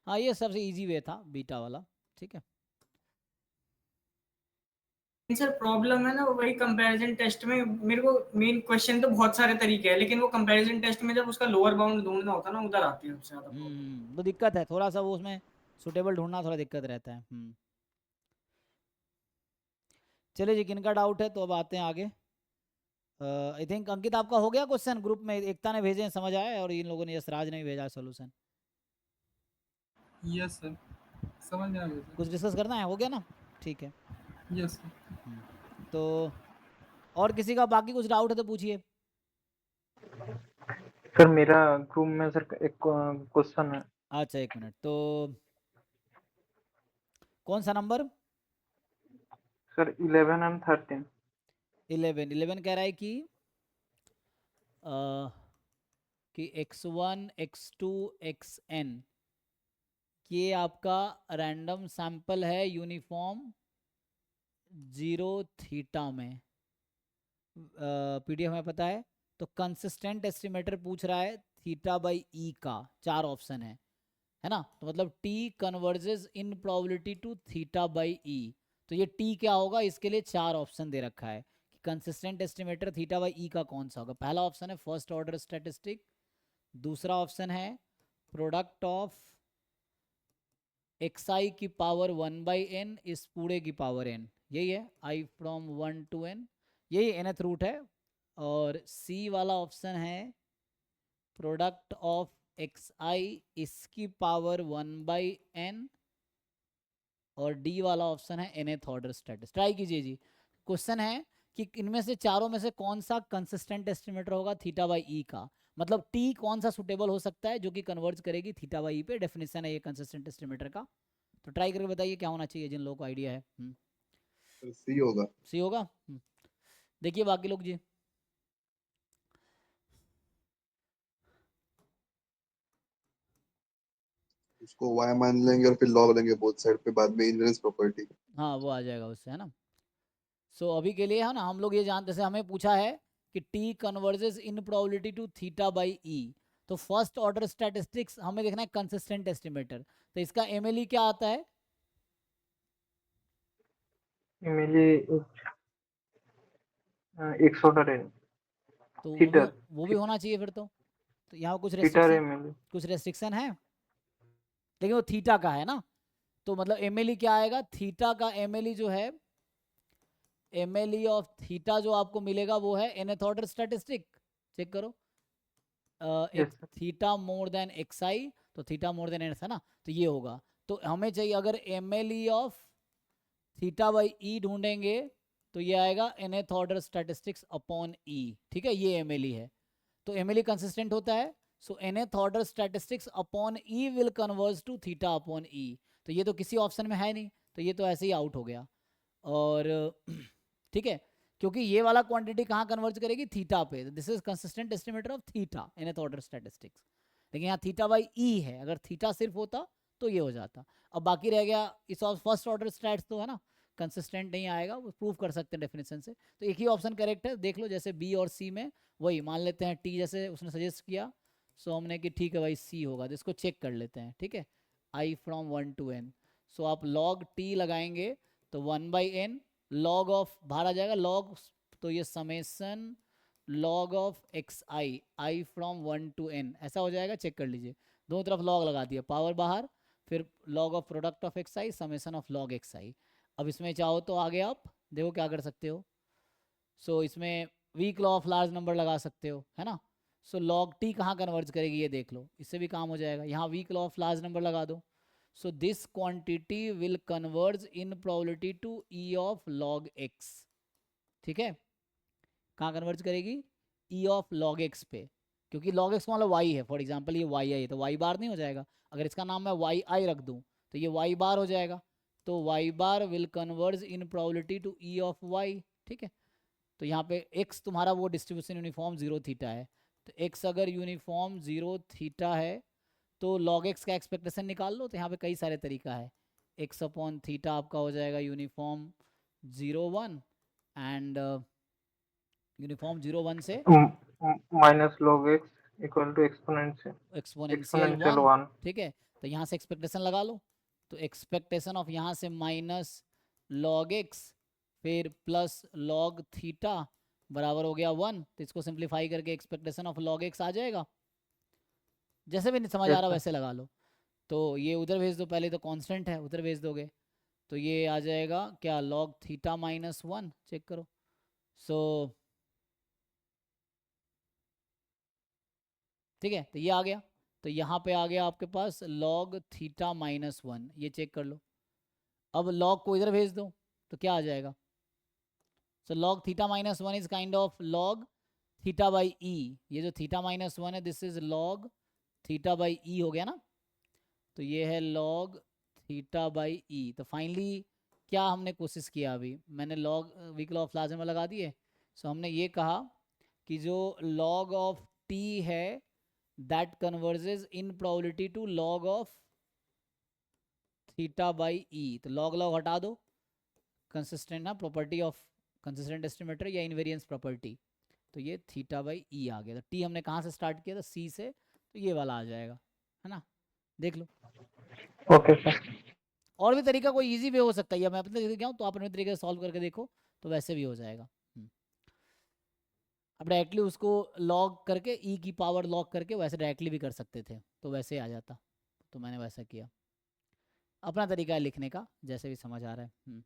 हाँ ये सबसे इजी वे था बीटा वाला, ठीक है। सर प्रॉब्लम है ना वही कंपैरिजन टेस्ट में, मेरे को मेन क्वेश्चन तो बहुत सारे तरीके हैं, लेकिन वो कंपैरिजन टेस्ट में जब उसका लोअर बाउंड ढूंढना होता है ना, उधर आती है सबसे ज्यादा प्रॉब्लम। तो दिक्कत है थोड़ा सा वो, उसमें सुटेबल ढूंढना थोड़ा दिक्कत रहता है। चलिए जी, किनका डाउट है तो अब आते हैं आगे। आई थिंक अंकित आपका हो गया क्वेश्चन, ग्रुप में एकता ने भेजे हैं, समझ आया, और इन लोगों ने यशराज ने भी भेजा सोल्यूशन। यस सर, समझ में आ गया कुछ सर। डिस्कस करना है, हो गया ना, ठीक है। Yes sir. हम्म, तो और किसी का बाकी कुछ डाउट है तो पूछिए। सर मेरा ग्रुप में सर एक क्वेश्चन है। अच्छा एक मिनट, तो कौन सा नंबर? Sir 11 and 13। 11 कह रहा है कि x1 x2 xn ये आपका रैंडम सैंपल है यूनिफॉर्म 0 थीटा में। पीडीएफ में पता है, तो कंसिस्टेंट एस्टिमेटर पूछ रहा है थीटा बाई ई का, 4 ऑप्शन है ना, तो मतलब t converges in probability to theta by E. तो ये t क्या होगा, इसके लिए 4 ऑप्शन दे रखा है कि कंसिस्टेंट एस्टिमेटर थीटा बाई ई का कौन सा होगा। पहला ऑप्शन है फर्स्ट ऑर्डर स्टैटिस्टिक, दूसरा ऑप्शन है प्रोडक्ट ऑफ एक्स आई की पावर 1/n इस पूरे की पावर n, यही है i फ्रॉम 1 to n, यही nth रूट है। और c वाला ऑप्शन है प्रोडक्ट ऑफ एक्स आई इसकी पावर 1/n, और डी वाला ऑप्शन है nth ऑर्डर स्टैटिस्टिक। ट्राई कीजिए जी। क्वेश्चन है कि इनमें से चारों में से कौन सा कंसिस्टेंट एस्टिमेटर होगा थीटा बाई ई का, मतलब टी कौन सा सुटेबल हो सकता है जो कि कन्वर्ज करेगी थीटा बाई ई पे। डेफिनेशन है ये कंसिस्टेंट एस्टिमेटर का, तो ट्राई करके बताइए क्या होना चाहिए जिन लोगों को आइडिया है। सी होगा। सी होगा। देखिए बाकी लोग जी। उसको y मान लेंगे और फिर log लेंगे बोथ साइड पे, बाद में इनवेरियंस प्रॉपर्टी। हाँ वो आ जाएगा उससे, है ना। सो अभी के लिए है ना, हम लोग ये जानते, जैसे हमें पूछा है कि T converges in probability to theta by E, तो फर्स्ट ऑर्डर स्टैटिस्टिक्स हमें देखना है कंसिस्टेंट एस्टिमेटर, तो इसका एमएलई क्या आता है? मेरे 100 है। तो थीटर वो भी होना चाहिए फिर तो यहाँ कुछ थीटर है रेस्ट्रिक्शन, मेरे। कुछ रेस्ट्रिक्शन है, लेकिन वो थीटा का है ना, तो मतलब एमएलई क्या आएगा, थीटा का एमएलई जो है, एमएलई ऑफ थीटा जो आपको मिलेगा वो है nth ऑर्डर स्टैटिस्टिक। चेक करो, एक yes sir. Theta more than X I, तो थीटा मोर देन एन है ना, तो ये होगा। तो हमें चाहिए अगर एमएलई ऑफ थीटा बाई ई ढूंढेंगे तो ये आएगा nth ऑर्डर स्टैटिस्टिक्स अपॉन ई, ठीक है, ये एमएलई है। तो एमएलई कंसिस्टेंट होता है, so nth order statistics upon E will converge to theta upon E. तो ये तो किसी ऑप्शन में है नहीं, तो ये तो ऐसे ही आउट हो गया। और ठीक है, क्योंकि ये वाला क्वांटिटी कहाँ कन्वर्ज करेगी, थीटा पे, this is consistent estimator of theta nth order statistics. लेकिन यहाँ थीटा बाई ई है, अगर थीटा सिर्फ होता तो ये हो जाता। अब बाकी रह गया इस फर्स्ट ऑर्डर स्टैट्स, तो है ना कंसिस्टेंट नहीं आएगा, वो प्रूव कर सकते हैं डेफिनेशन से, तो एक ही ऑप्शन करेक्ट है। देख लो जैसे बी और सी में वही मान लेते हैं, टी जैसे उसने सजेस्ट किया, सो हमने कि ठीक है भाई सी होगा, तो इसको चेक कर लेते हैं, ठीक है। आई फ्रॉम 1 to n, सो आप लॉग टी लगाएंगे तो 1/n, लॉग ऑफ बाहर आ जाएगा लॉग, तो ये summation log of X I, I from 1 to n ऐसा हो जाएगा, चेक कर लीजिए। दोनों तरफ लॉग लगा दिया, पावर बाहर, फिर log of product of X I summation of log X I. अब इसमें चाहो तो आगे आप देखो क्या कर सकते हो, सो इसमें weak law of large number लगा सकते हो, है ना। सो लॉग टी कहाँ कन्वर्ज करेगी ये देख लो, इससे भी काम हो जाएगा, यहाँ weak law of large number लगा दो। So this quantity will converge in probability to E of log x, ठीक है। कहाँ कन्वर्ज करेगी, ई ऑफ लॉग एक्स पे, क्योंकि लॉग एक्स मतलब वाई है, फॉर एग्जाम्पल ये वाई आई, तो वाई बार नहीं हो जाएगा, अगर इसका नाम मैं वाई आई रख दूँ तो ये वाई बार हो जाएगा, तो Y bar will converge in probability to E of Y, ठीक है। तो यहाँ पे x तुम्हारा वो डिस्ट्रीब्यूशन यूनिफॉर्म 0 थीटा है, तो x अगर यूनिफॉर्म 0 थीटा है तो log x का एक्सपेक्टेशन निकाल लो, तो यहाँ पे कई सारे तरीका है। x अपॉन थीटा आपका हो जाएगा यूनिफॉर्म 0 1, एंड यूनिफॉर्म 0 1 से minus log x equal to exponential exponential exponential 1, 1। ठीक है। तो यहाँ से एक्सपेक्टेशन लगा लो, तो एक्सपेक्टेशन ऑफ यहाँ से माइनस लॉग एक्स फिर प्लस लॉग थीटा बराबर हो गया 1। तो इसको सिंप्लीफाई करके एक्सपेक्टेशन ऑफ लॉग एक्स आ जाएगा। जैसे भी नहीं समझ आ Yes, रहा sir. वैसे लगा लो। तो ये उधर भेज दो, पहले तो कांस्टेंट है उधर भेज दोगे, तो ये आ जाएगा क्या लॉग थीटा माइनस 1, चेक करो। सो ठीक है, तो ये आ गया। तो यहाँ पे आ गया आपके पास लॉग थीटा माइनस 1, ये चेक कर लो। अब लॉग को इधर भेज दो तो क्या आ जाएगा। So log theta minus 1 is kind of log theta by E. ये जो थीटा माइनस 1 है this is log theta by E हो गया ना। तो ये है लॉग थीटा बाई ई। तो फाइनली क्या हमने कोशिश किया, अभी मैंने log weak law of large number लगा दिए। सो हमने ये कहा कि जो लॉग ऑफ टी है that converges in probability to log of theta by E. तो लॉग लॉग हटा दो, कंसिस्टेंट ना प्रॉपर्टी ऑफ कंसिस्टेंट एस्टिमेटर या इनवेरिएंस प्रॉपर्टी। तो ये थीटा बाई ई आ गया। तो टी हमने कहाँ से स्टार्ट किया था, सी से, तो ये वाला आ जाएगा, है ना। देख लो। Okay sir. और भी तरीका कोई इजी वे हो सकता है, या मैं अपने तरीके क्या हूँ तो आप अपने तरीके से सॉल्व करके देखो तो वैसे भी हो जाएगा। अब डायरेक्टली उसको लॉग करके ई की पावर लॉग करके वैसे डायरेक्टली भी कर सकते थे, तो वैसे आ जाता। तो मैंने वैसा किया, अपना तरीका है लिखने का, जैसे भी समझ आ रहा है।